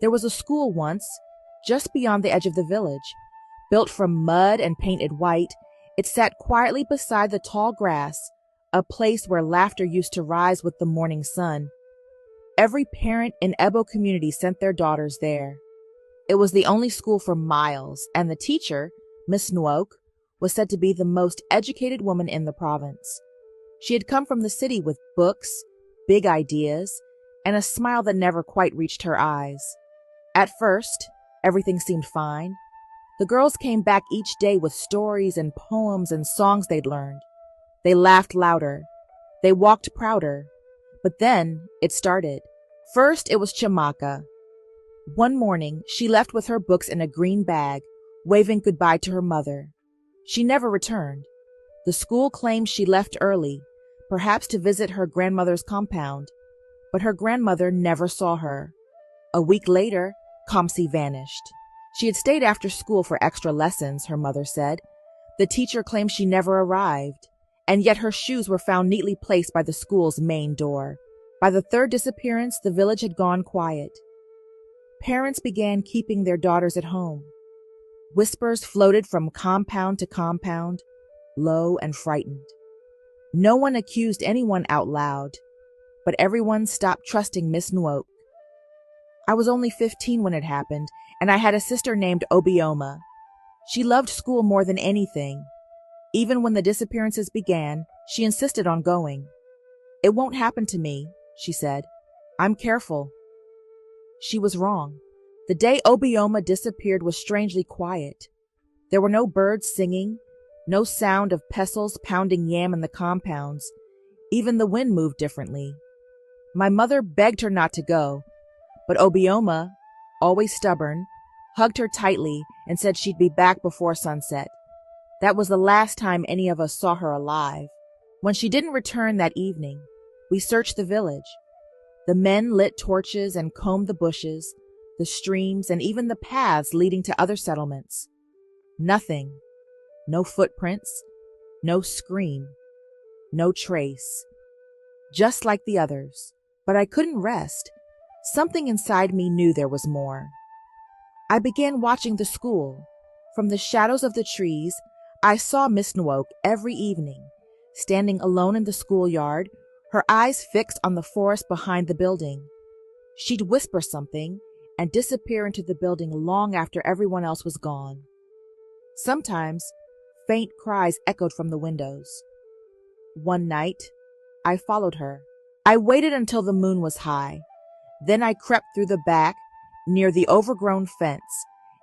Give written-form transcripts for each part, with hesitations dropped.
There was a school once, just beyond the edge of the village. Built from mud and painted white, it sat quietly beside the tall grass, a place where laughter used to rise with the morning sun. Every parent in Ebo community sent their daughters there. It was the only school for miles, and the teacher, Miss Nwoke, was said to be the most educated woman in the province. She had come from the city with books, big ideas, and a smile that never quite reached her eyes. At first, everything seemed fine. The girls came back each day with stories and poems and songs they'd learned. They laughed louder. They walked prouder. But then it started. First, it was Chimaka. One morning, she left with her books in a green bag, waving goodbye to her mother. She never returned. The school claimed she left early, perhaps to visit her grandmother's compound, but her grandmother never saw her. A week later, Kamsi vanished. She had stayed after school for extra lessons, her mother said. The teacher claimed she never arrived, and yet her shoes were found neatly placed by the school's main door. By the third disappearance, the village had gone quiet. Parents began keeping their daughters at home. Whispers floated from compound to compound, low and frightened. No one accused anyone out loud, but everyone stopped trusting Miss Nwoke. I was only 15 when it happened, and I had a sister named Obioma. She loved school more than anything. Even when the disappearances began, she insisted on going. "It won't happen to me," she said. "I'm careful." She was wrong. The day Obioma disappeared was strangely quiet. There were no birds singing, no sound of pestles pounding yam in the compounds. Even the wind moved differently. My mother begged her not to go, but Obioma, always stubborn, hugged her tightly and said she'd be back before sunset. That was the last time any of us saw her alive. When she didn't return that evening, we searched the village. The men lit torches and combed the bushes, the streams, and even the paths leading to other settlements. Nothing. No footprints, no scream, no trace. Just like the others. But I couldn't rest. Something inside me knew there was more. I began watching the school. From the shadows of the trees, I saw Miss Nwoke every evening, standing alone in the schoolyard, her eyes fixed on the forest behind the building. She'd whisper something and disappear into the building long after everyone else was gone. Sometimes, faint cries echoed from the windows. One night, I followed her. I waited until the moon was high. Then I crept through the back, near the overgrown fence,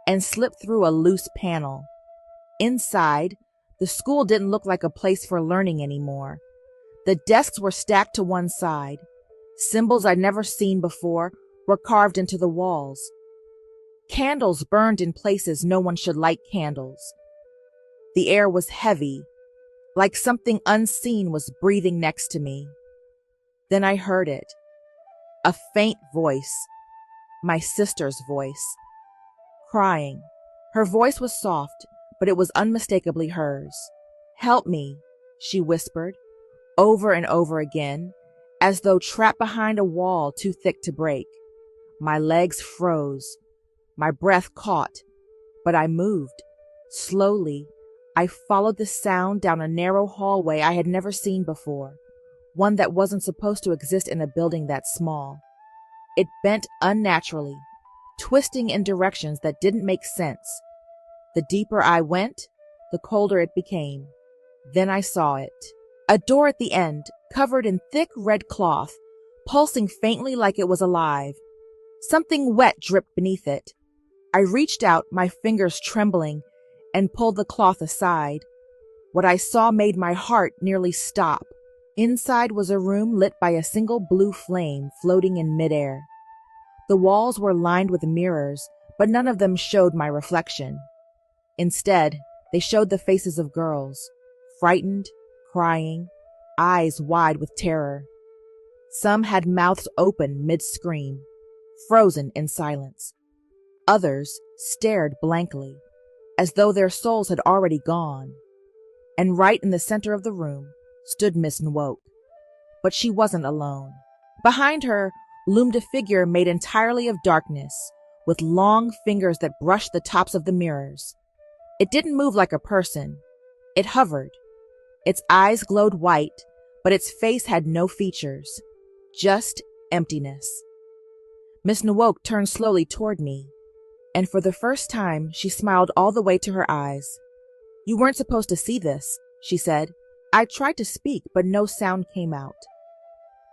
and slipped through a loose panel. Inside, the school didn't look like a place for learning anymore. The desks were stacked to one side. Symbols I'd never seen before were carved into the walls. Candles burned in places no one should light candles. The air was heavy, like something unseen was breathing next to me. Then I heard it. A faint voice. My sister's voice. Crying. Her voice was soft, but it was unmistakably hers. "Help me," she whispered, over and over again, as though trapped behind a wall too thick to break. My legs froze. My breath caught, but I moved. Slowly, I followed the sound down a narrow hallway I had never seen before, one that wasn't supposed to exist in a building that small. It bent unnaturally, twisting in directions that didn't make sense. The deeper I went, the colder it became. Then I saw it. A door at the end, covered in thick red cloth, pulsing faintly like it was alive. Something wet dripped beneath it. I reached out, my fingers trembling, and pulled the cloth aside. What I saw made my heart nearly stop. Inside was a room lit by a single blue flame floating in midair. The walls were lined with mirrors, but none of them showed my reflection. Instead, they showed the faces of girls, frightened, crying, eyes wide with terror. Some had mouths open mid-scream, frozen in silence. Others stared blankly, as though their souls had already gone. And right in the center of the room stood Miss Nwoke. But she wasn't alone. Behind her loomed a figure made entirely of darkness, with long fingers that brushed the tops of the mirrors. It didn't move like a person. It hovered. Its eyes glowed white, but its face had no features, just emptiness. Miss Nwoke turned slowly toward me, and for the first time she smiled all the way to her eyes. "You weren't supposed to see this," she said. I tried to speak, but no sound came out.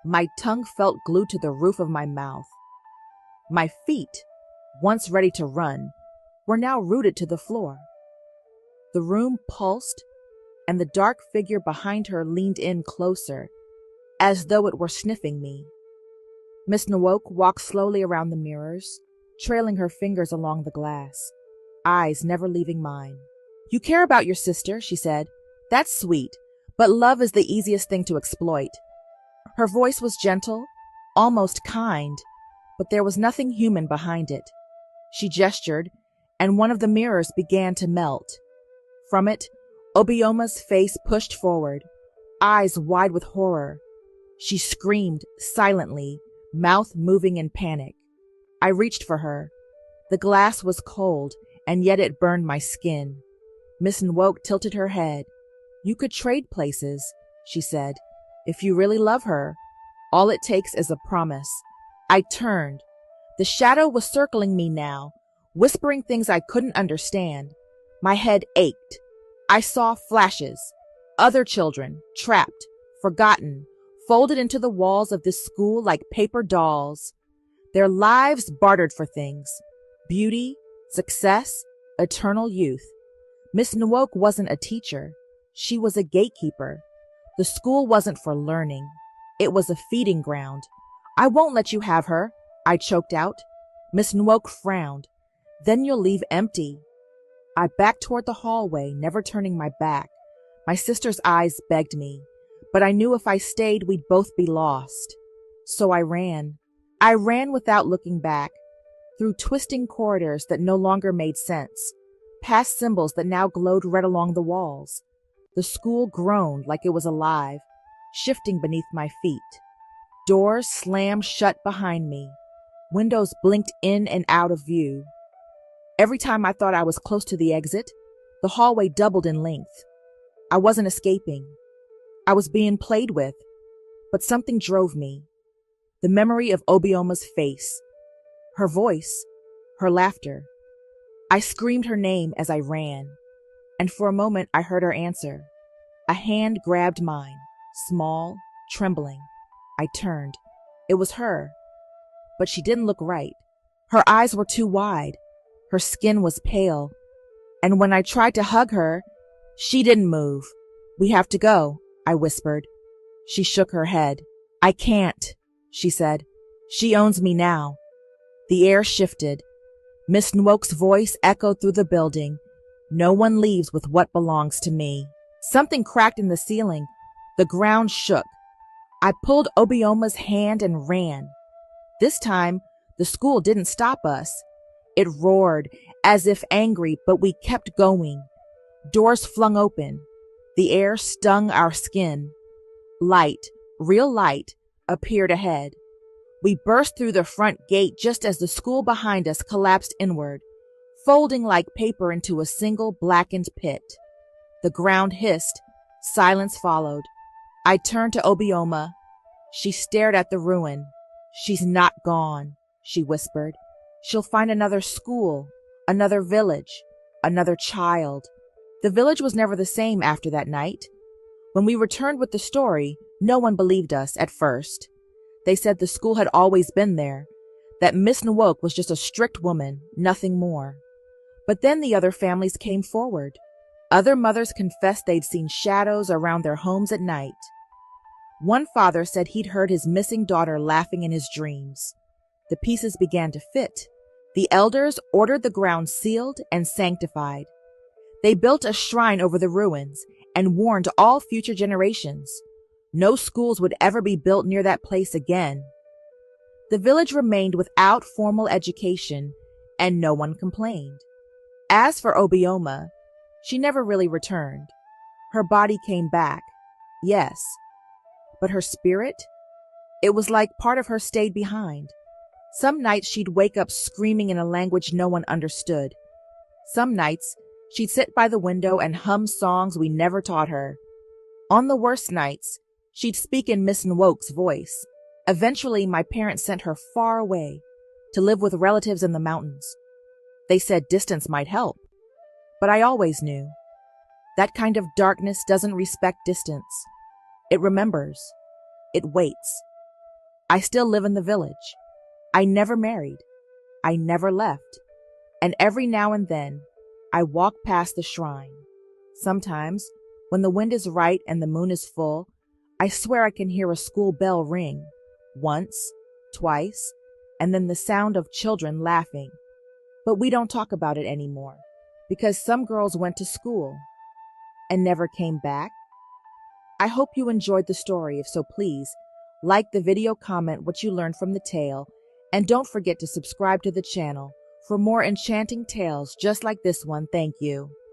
My tongue felt glued to the roof of my mouth. My feet, once ready to run, were now rooted to the floor. The room pulsed, and the dark figure behind her leaned in closer, as though it were sniffing me. Miss Nwoke walked slowly around the mirrors, trailing her fingers along the glass, eyes never leaving mine. "You care about your sister," she said. "That's sweet, but love is the easiest thing to exploit." Her voice was gentle, almost kind, but there was nothing human behind it. She gestured, and one of the mirrors began to melt. From it, Obioma's face pushed forward, eyes wide with horror. She screamed silently, mouth moving in panic. I reached for her. The glass was cold, and yet it burned my skin. Miss Nwoke tilted her head. "You could trade places," she said. "If you really love her, all it takes is a promise." I turned. The shadow was circling me now, whispering things I couldn't understand. My head ached. I saw flashes. Other children, trapped, forgotten, folded into the walls of this school like paper dolls. Their lives bartered for things: beauty, success, eternal youth. Miss Nwoke wasn't a teacher. She was a gatekeeper. The school wasn't for learning. It was a feeding ground. "I won't let you have her," I choked out. Miss Nwoke frowned. "Then you'll leave empty." I backed toward the hallway, never turning my back. My sister's eyes begged me, but I knew if I stayed, we'd both be lost. So I ran. I ran without looking back, through twisting corridors that no longer made sense, past symbols that now glowed red along the walls. The school groaned like it was alive, shifting beneath my feet. Doors slammed shut behind me. Windows blinked in and out of view. Every time I thought I was close to the exit, the hallway doubled in length. I wasn't escaping. I was being played with, but something drove me. The memory of Obioma's face, her voice, her laughter. I screamed her name as I ran, and for a moment I heard her answer. A hand grabbed mine, small, trembling. I turned. It was her, but she didn't look right. Her eyes were too wide. Her skin was pale, and when I tried to hug her, she didn't move. "We have to go," I whispered. She shook her head. "I can't," she said. "She owns me now." The air shifted. Miss Nwoke's voice echoed through the building. "No one leaves with what belongs to me." Something cracked in the ceiling. The ground shook. I pulled Obioma's hand and ran. This time, the school didn't stop us. It roared, as if angry, but we kept going. Doors flung open. The air stung our skin. Light, real light, appeared ahead. We burst through the front gate just as the school behind us collapsed inward, folding like paper into a single blackened pit. The ground hissed. Silence followed. I turned to Obioma. She stared at the ruin. "She's not gone," she whispered. "She'll find another school, another village, another child." The village was never the same after that night. When we returned with the story, no one believed us at first. They said the school had always been there, that Miss Nwoke was just a strict woman, nothing more. But then the other families came forward. Other mothers confessed they'd seen shadows around their homes at night. One father said he'd heard his missing daughter laughing in his dreams. The pieces began to fit. The elders ordered the ground sealed and sanctified. They built a shrine over the ruins and warned all future generations. No schools would ever be built near that place again. The village remained without formal education, and no one complained. As for Obioma, she never really returned. Her body came back, yes, but her spirit, it was like part of her stayed behind. Some nights she'd wake up screaming in a language no one understood. Some nights she'd sit by the window and hum songs we never taught her. On the worst nights, she'd speak in Miss Nwoke's voice. Eventually, my parents sent her far away to live with relatives in the mountains. They said distance might help, but I always knew. That kind of darkness doesn't respect distance. It remembers. It waits. I still live in the village. I never married. I never left. And every now and then, I walk past the shrine. Sometimes, when the wind is right and the moon is full, I swear I can hear a school bell ring. Once, twice, and then the sound of children laughing. But we don't talk about it anymore, because some girls went to school and never came back. I hope you enjoyed the story. If so, please like the video, comment what you learned from the tale, and don't forget to subscribe to the channel for more enchanting tales just like this one. Thank you.